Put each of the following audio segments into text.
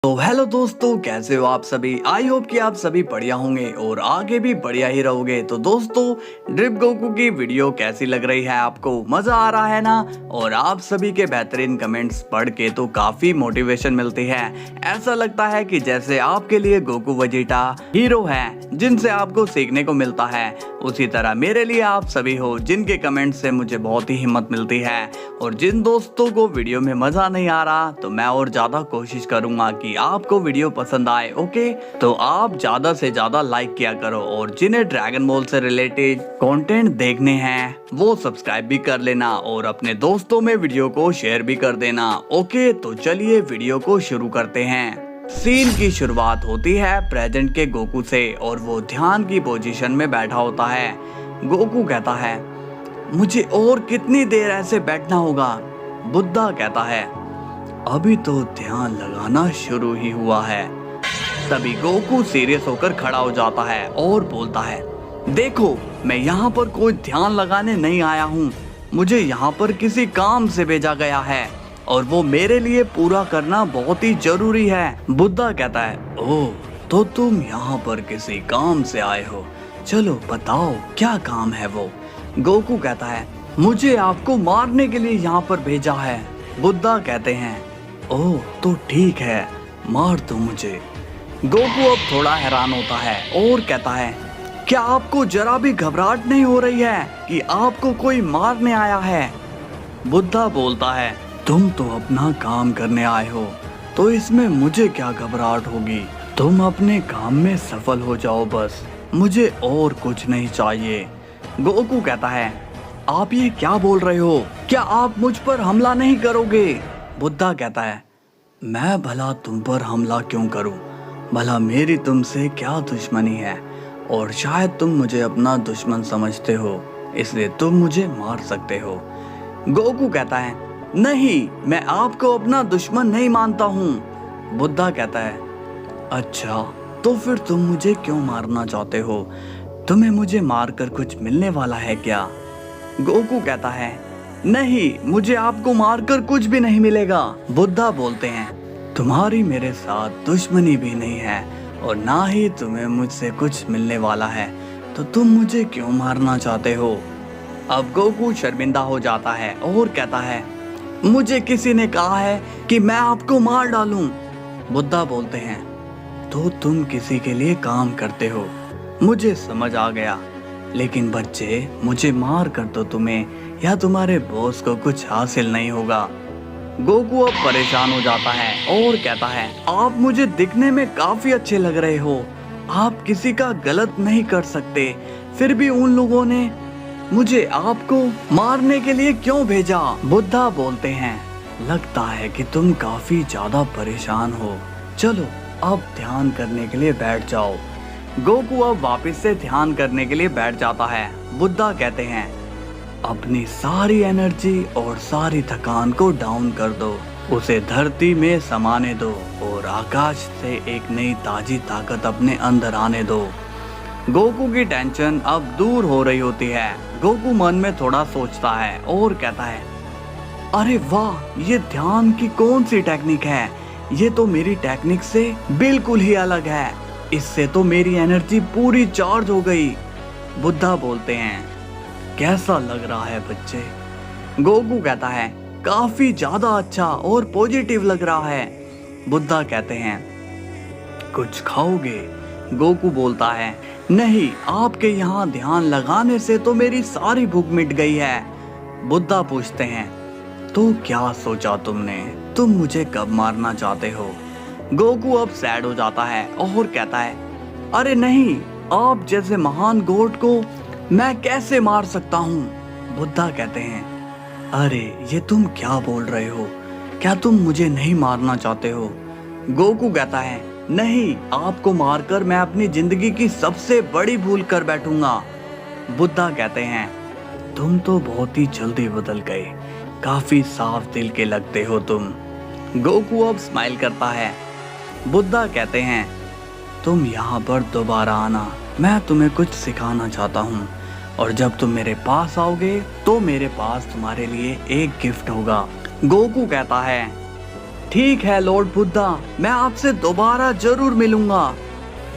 तो हेलो दोस्तों, कैसे हो आप सभी। आई होप कि आप सभी बढ़िया होंगे और आगे भी बढ़िया ही रहोगे। तो दोस्तों, ड्रिप गोकू की वीडियो कैसी लग रही है, आपको मजा आ रहा है ना। और आप सभी के बेहतरीन कमेंट्स पढ़ के तो काफी मोटिवेशन मिलती है। ऐसा लगता है कि जैसे आपके लिए गोकू वेजिटा हीरो है जिनसे आपको सीखने को मिलता है, उसी तरह मेरे लिए आप सभी हो जिनके कमेंट से मुझे बहुत ही हिम्मत मिलती है। और जिन दोस्तों को वीडियो में मजा नहीं आ रहा, तो मैं और ज्यादा कोशिश करूंगा कि आपको वीडियो पसंद आए। ओके, तो आप ज्यादा से ज्यादा लाइक किया करो और जिन्हें ड्रैगन बॉल से रिलेटेड कंटेंट देखने हैं वो सब्सक्राइब भी कर लेना और अपने दोस्तों में वीडियो को शेयर भी कर देना। ओके, तो चलिए वीडियो को शुरू करते हैं। सीन की शुरुआत होती है प्रेजेंट के गोकू से और वो ध्यान की पोजीशन में बैठा होता है। गोकू कहता है, मुझे और कितनी देर ऐसे बैठना होगा। बुद्धा कहता है, अभी तो ध्यान लगाना शुरू ही हुआ है। तभी गोकू सीरियस होकर खड़ा हो जाता है और बोलता है, देखो, मैं यहाँ पर कोई ध्यान लगाने नहीं आया हूँ। मुझे यहाँ पर किसी काम से भेजा गया है और वो मेरे लिए पूरा करना बहुत ही जरूरी है। बुद्धा कहता है, ओह, तो तुम यहाँ पर किसी काम से आए हो। चलो बताओ क्या काम है वो। गोकू कहता है, मुझे आपको मारने के लिए यहाँ पर भेजा है। बुद्धा कहते हैं, ओह, तो ठीक है, मार दो मुझे। गोकू अब थोड़ा हैरान होता है और कहता है, क्या आपको जरा भी घबराहट नहीं हो रही है कि आपको कोई मारने आया है। बुद्धा बोलता है, तुम तो अपना काम करने आए हो, तो इसमें मुझे क्या घबराहट होगी। तुम अपने काम में सफल हो जाओ बस, मुझे और कुछ नहीं चाहिए। गोकू कहता है, आप ये क्या बोल रहे हो, क्या आप मुझ पर हमला नहीं करोगे। बुद्धा कहता है, मैं भला तुम पर हमला क्यों करूं, भला मेरी तुमसे क्या दुश्मनी है, और शायद तुम मुझे अपना दुश्मन समझते हो, इसलिए तुम मुझे मार सकते हो। गोकू कहता है, नहीं, मैं आपको अपना दुश्मन नहीं मानता हूँ। बुद्धा कहता है, अच्छा, तो फिर तुम मुझे क्यों मारना चाहते हो, तुम्हें मुझे मारकर कुछ मिलने वाला है क्या। गोकू कहता है, नहीं, मुझे आपको मारकर कुछ भी नहीं मिलेगा। बुद्धा बोलते हैं, तुम्हारी मेरे साथ दुश्मनी भी नहीं है और ना ही तुम्हें मुझसे कुछ मिलने वाला है, तो तुम मुझे क्यों मारना चाहते हो। अब गोकू शर्मिंदा हो जाता है और कहता है, मुझे किसी ने कहा है कि मैं आपको मार डालूं। बुद्धा बोलते हैं, तो तुम किसी के लिए काम करते हो, मुझे समझ आ गया, लेकिन बच्चे, मुझे मार कर तो तुम्हें या तुम्हारे बॉस को कुछ हासिल नहीं होगा। गोकू अब परेशान हो जाता है और कहता है, आप मुझे दिखने में काफी अच्छे लग रहे हो, आप किसी का गलत नहीं कर सकते, फिर भी उन लोगों ने मुझे आपको मारने के लिए क्यों भेजा। बुद्धा बोलते हैं, लगता है कि तुम काफी ज्यादा परेशान हो, चलो अब ध्यान करने के लिए बैठ जाओ। गोकू अब वापस से ध्यान करने के लिए बैठ जाता है। बुद्धा कहते हैं, अपनी सारी एनर्जी और सारी थकान को डाउन कर दो, उसे धरती में समाने दो और आकाश से एक नई ताजी ताकत अपने अंदर आने दो। गोकू की टेंशन अब दूर हो रही होती है। गोकू मन में थोड़ा सोचता है और कहता है, अरे वाह, ये ध्यान की कौन सी टेक्निक है, ये तो मेरी टेक्निक से बिल्कुल ही अलग है, इससे तो मेरी एनर्जी पूरी चार्ज हो गई। बुद्धा बोलते हैं, कैसा लग रहा है बच्चे। गोकू कहता है, काफी ज्यादा अच्छा और पॉजिटिव लग रहा है। बुद्धा कहते हैं, कुछ खाओगे। गोकू बोलता है, नहीं, आपके यहाँ ध्यान लगाने से तो मेरी सारी भूख मिट गई है। बुद्धा पूछते हैं, तो क्या सोचा तुमने, तुम मुझे कब मारना चाहते हो। गोकू अब सैड हो जाता है और कहता है, अरे नहीं, आप जैसे महान गॉड को मैं कैसे मार सकता हूँ। बुद्धा कहते हैं, अरे ये तुम क्या बोल रहे हो, क्या तुम मुझे नहीं मारना चाहते हो। गोकू कहता है, नहीं, आपको मारकर मैं अपनी जिंदगी की सबसे बड़ी भूल कर बैठूंगा। बुद्धा कहते हैं, तुम तो बहुत ही जल्दी बदल गए, काफी साफ दिल के लगते हो तुम। गोकू अब स्माइल करता है। बुद्धा कहते हैं, तुम यहाँ पर दोबारा आना, मैं तुम्हें कुछ सिखाना चाहता हूँ, और जब तुम मेरे पास आओगे तो मेरे पास तुम्हारे लिए एक गिफ्ट होगा। गोकू कहता है, ठीक है लॉर्ड बुद्धा, मैं आपसे दोबारा जरूर मिलूंगा।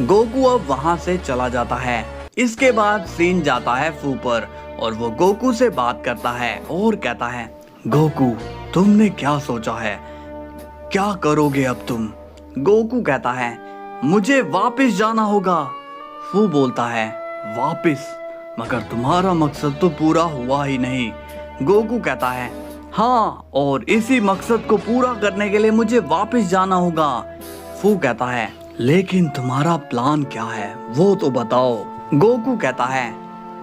गोकू अब वहां से चला जाता है। इसके बाद सीन जाता है फू पर और वो गोकू से बात करता है और कहता है, गोकू तुमने क्या सोचा है, क्या करोगे अब तुम? गोकू कहता है, मुझे वापस जाना होगा। फू बोलता है, वापस? मगर तुम्हारा मकसद तो पूरा हुआ ही नहीं। गोकू कहता है, हाँ, और इसी मकसद को पूरा करने के लिए मुझे वापस जाना होगा। फू कहता है, लेकिन तुम्हारा प्लान क्या है वो तो बताओ। गोकू कहता है,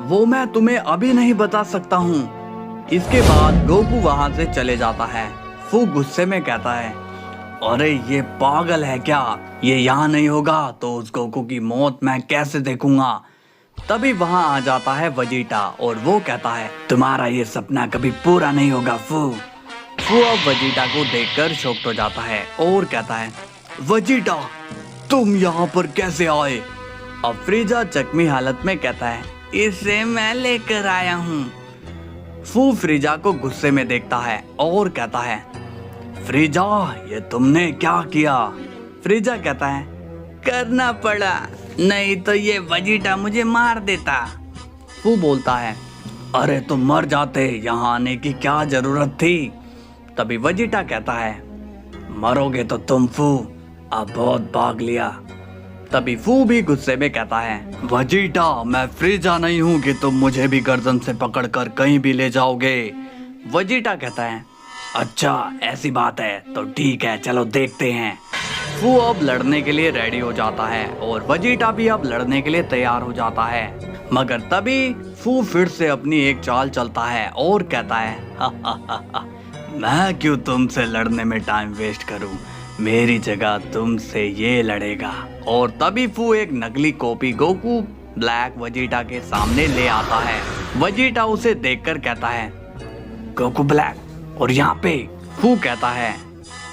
वो मैं तुम्हें अभी नहीं बता सकता हूँ। इसके बाद गोकू वहां से चले जाता है। फू गुस्से में कहता है, अरे ये पागल है क्या, ये यहाँ नहीं होगा तो उस गोकू की मौत मैं कैसे देखूंगा। तभी वहां आ जाता है वजीटा और वो कहता है, तुम्हारा ये सपना कभी पूरा नहीं होगा फू। फू अब वजीटा को देखकर शॉक्ड हो जाता है और कहता है, वजीटा तुम यहाँ पर कैसे आए? अब फ्रीजा जख्मी हालत में कहता है, इसे मैं लेकर आया हूँ। फू फ्रीजा को गुस्से में देखता है और कहता है, फ्रीजा ये तुमने क्या किया? फ्रीजा कहता है, करना पड़ा, नहीं तो ये वजीटा मुझे मार देता। फू बोलता है, अरे तुम मर जाते, यहाँ आने की क्या जरूरत थी? तभी वजीटा कहता है, मरोगे तो तुम फू, अब बहुत भाग लिया। तभी फू भी गुस्से में कहता है, वजीटा मैं फ्रीजा नहीं हूँ कि तुम मुझे भी गर्दन से पकड़कर कहीं भी ले जाओगे। वजीटा कहता है, अच्छा ऐसी बात है तो ठीक है, चलो देखते हैं। फू अब लड़ने के लिए रेडी हो जाता है और वजीटा भी अब लड़ने के लिए तैयार हो जाता है। मगर तभी फू फिर से अपनी एक चाल चलता है और कहता है, मैं क्यों तुमसे लड़ने में टाइम वेस्ट करूं, मेरी जगह तुमसे ये लड़ेगा। और तभी फू एक नकली कॉपी गोकू ब्लैक वजीटा के सामने ले आता है। वजीटा उसे देखकर कहता है, गोकू ब्लैक और यहाँ पे? फू कहता है,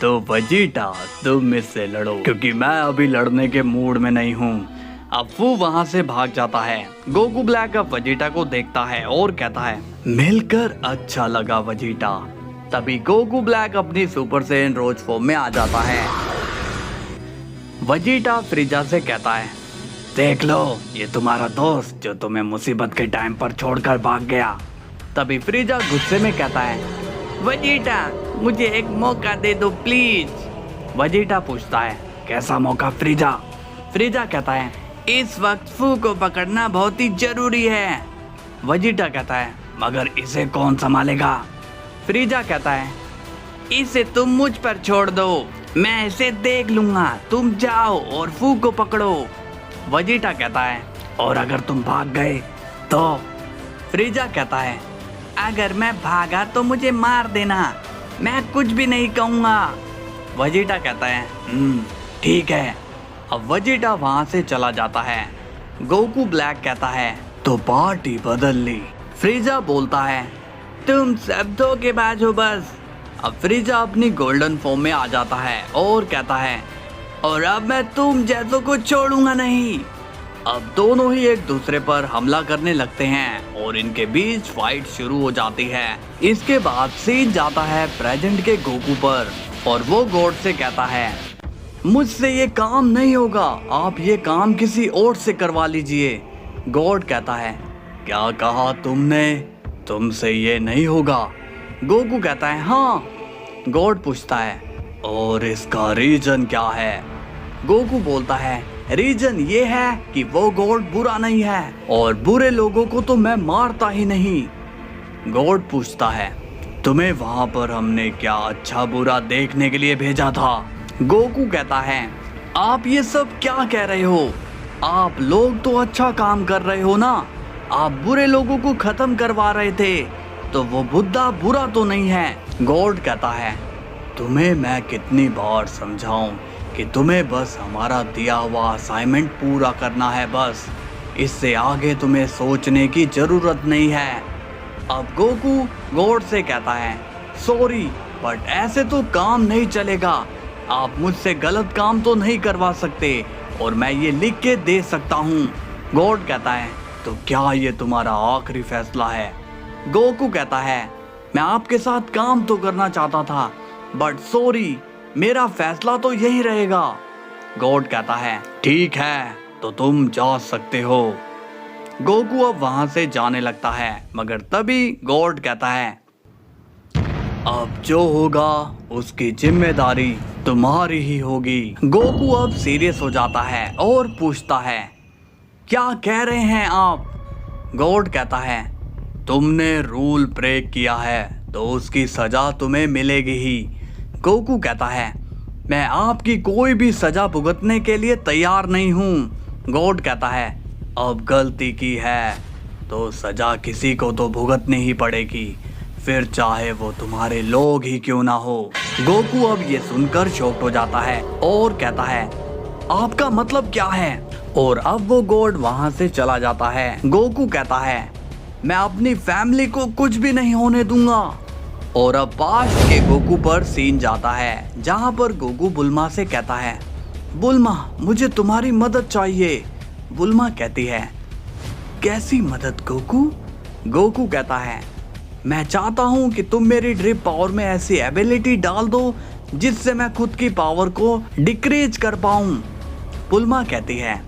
तो वजीटा तुम इससे लड़ो क्योंकि मैं अभी लड़ने के मूड में नहीं हूँ। अब फू वहाँ से भाग जाता है। गोकू ब्लैक अब वजीटा को देखता है और कहता है, मिलकर अच्छा लगा वजीटा। तभी गोकू ब्लैक अपनी सुपर सैयन रोज फॉर्म में आ जाता है। वजीटा फ्रीजा से कहता है, देख लो ये तुम्हारा दोस्त जो तुम्हें मुसीबत के टाइम पर छोड़कर भाग गया। तभी फ्रीजा गुस्से में कहता है, वजीटा मुझे एक मौका दे दो प्लीज। वजीटा पूछता है, कैसा मौका फ्रीजा? फ्रीजा कहता है, इस वक्त फू को पकड़ना बहुत ही जरूरी है। वजीटा कहता है, मगर इसे कौन संभालेगा? फ्रीजा कहता है, इसे तुम मुझ पर छोड़ दो, मैं इसे देख लूंगा, तुम जाओ और फू को पकड़ो। वजीटा कहता है, और अगर तुम भाग गए तो? फ्रीजा कहता है, अगर मैं भागा तो मुझे मार देना, मैं कुछ भी नहीं कहूँगा। वजीटा कहता है, ठीक है। अब वजीटा वहाँ से चला जाता है। गोकू ब्लैक कहता है, तो पार्टी बदल ली। फ्रीजा बोलता है, तुम सब धोखेबाज हो बस। अब फ्रीजा अपनी गोल्डन फॉर्म में आ जाता है और कहता है, और अब मैं तुम जैसों को छोड़ूंगा नहीं। अब दोनों ही एक दूसरे पर हमला करने लगते हैं और इनके बीच फाइट शुरू हो जाती है। इसके बाद सीन जाता है प्रेजेंट के गोकू पर और वो गॉड से कहता है, मुझसे ये काम नहीं होगा, आप ये काम किसी और से करवा लीजिए। गॉड कहता है, क्या कहा तुमने, तुमसे ये नहीं होगा? गोकू कहता है, हाँ। गॉड पूछता है, और इसका रीजन क्या है? गोकू बोलता है, रीजन ये है कि वो गॉड बुरा नहीं है और बुरे लोगों को तो मैं मारता ही नहीं। गॉड पूछता है, तुम्हें वहां पर हमने क्या अच्छा बुरा देखने के लिए भेजा था? गोकू कहता है, आप ये सब क्या कह रहे हो? आप लोग तो अच्छा काम कर रहे हो ना, आप बुरे लोगों को खत्म करवा रहे थे, तो वो बुद्धा बुरा तो नहीं है। गॉड कहता है, तुम्हें मैं कितनी बार समझाऊं कि तुम्हें बस हमारा दिया हुआ असाइनमेंट पूरा करना है बस, इससे आगे तुम्हें सोचने की जरूरत नहीं है। अब गोकू गॉड से कहता है, सॉरी बट ऐसे तो काम नहीं चलेगा, आप मुझसे गलत काम तो नहीं करवा सकते और मैं ये लिख के दे सकता हूँ। गॉड कहता है, तो क्या ये तुम्हारा आखिरी फैसला है? गोकू कहता है, मैं आपके साथ काम तो करना चाहता था बट सॉरी, मेरा फैसला तो यही रहेगा। गॉड कहता है ठीक है, तो तुम जा सकते हो। गोकू अब वहां से जाने लगता है, मगर तभी गॉड कहता है अब जो होगा उसकी जिम्मेदारी तुम्हारी ही होगी। गोकू अब सीरियस हो जाता है और पूछता है क्या कह रहे हैं आप? गॉड कहता है तुमने रूल ब्रेक किया है तो उसकी सजा तुम्हें मिलेगी ही। गोकू कहता है मैं आपकी कोई भी सजा भुगतने के लिए तैयार नहीं हूँ। गॉड कहता है अब गलती की है तो सजा किसी को तो भुगतनी ही पड़ेगी, फिर चाहे वो तुम्हारे लोग ही क्यों ना हो। गोकू अब ये सुनकर शॉक्ड हो जाता है और कहता है आपका मतलब क्या है? और अब वो गॉड वहां से चला जाता है। गोकू कहता है मैं अपनी फैमिली को कुछ भी नहीं होने दूंगा। और अब पास्ट के गोकू पर सीन जाता है, जहां पर गोकू बुल्मा से कहता है बुल्मा मुझे तुम्हारी मदद चाहिए। बुल्मा कहती है कैसी मदद गोकू? गोकू कहता है मैं चाहता हूँ कि तुम मेरी ड्रिप पावर में ऐसी एबिलिटी डाल दो जिससे मैं खुद की पावर को डिक्रीज कर पाऊँ। बुल्मा कहती है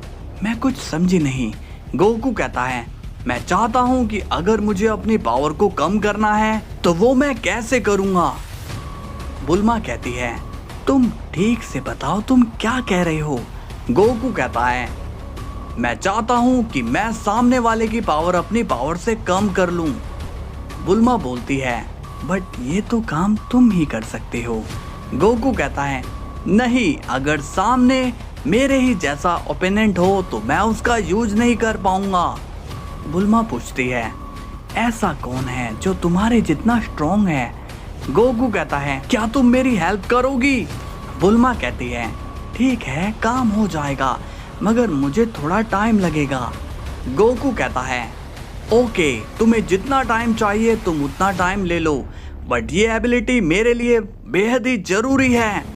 मैं कुछ समझी नहीं। गोकू कहता है मैं चाहता हूँ कि अगर मुझे अपनी पावर को कम करना है तो वो मैं कैसे करूँगा। बुल्मा कहती है तुम ठीक से बताओ तुम क्या कह रहे हो। गोकू कहता है मैं चाहता हूँ कि मैं सामने वाले की पावर अपनी पावर से कम कर लूँ। बुल्मा बोलती है बट ये तो काम तुम ही कर सकते हो। गोकू कहता है नहीं, अगर सामने मेरे ही जैसा ओपोनेंट हो तो मैं उसका यूज नहीं कर पाऊंगा। बुल्मा पूछती है ऐसा कौन है जो तुम्हारे जितना स्ट्रॉन्ग है? गोकू कहता है क्या तुम मेरी हेल्प करोगी? बुल्मा कहती है ठीक है काम हो जाएगा, मगर मुझे थोड़ा टाइम लगेगा। गोकू कहता है ओके तुम्हें जितना टाइम चाहिए तुम उतना टाइम ले लो, बट ये एबिलिटी मेरे लिए बेहद ही जरूरी है।